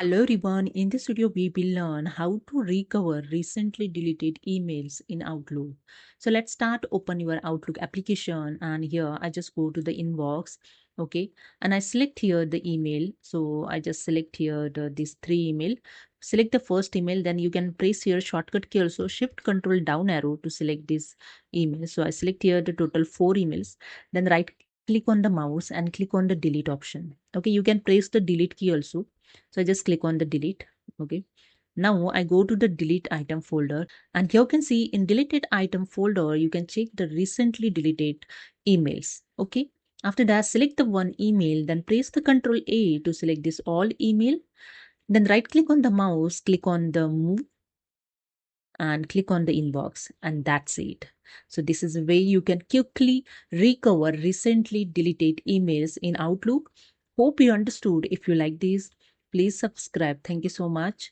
Hello everyone, in this video we will learn how to recover recently deleted emails in Outlook. So let's start. Open your Outlook application and here I just go to the inbox. Okay, and I select here the email. So I just select here these three email. Select the first email, then you can press here shortcut key also shift control down arrow to select this email. So I select here the total 4 emails, then right click on the mouse and click on the delete option. Okay, you can press the delete key also. So I just click on the delete. Okay. Now I go to the delete item folder and here you can see in deleted item folder, you can check the recently deleted emails. Okay. After that, select the one email, then press the Control A to select this all email. Then right click on the mouse, click on the move and click on the inbox and that's it. So this is a way you can quickly recover recently deleted emails in Outlook. Hope you understood. If you like this, please subscribe. Thank you so much.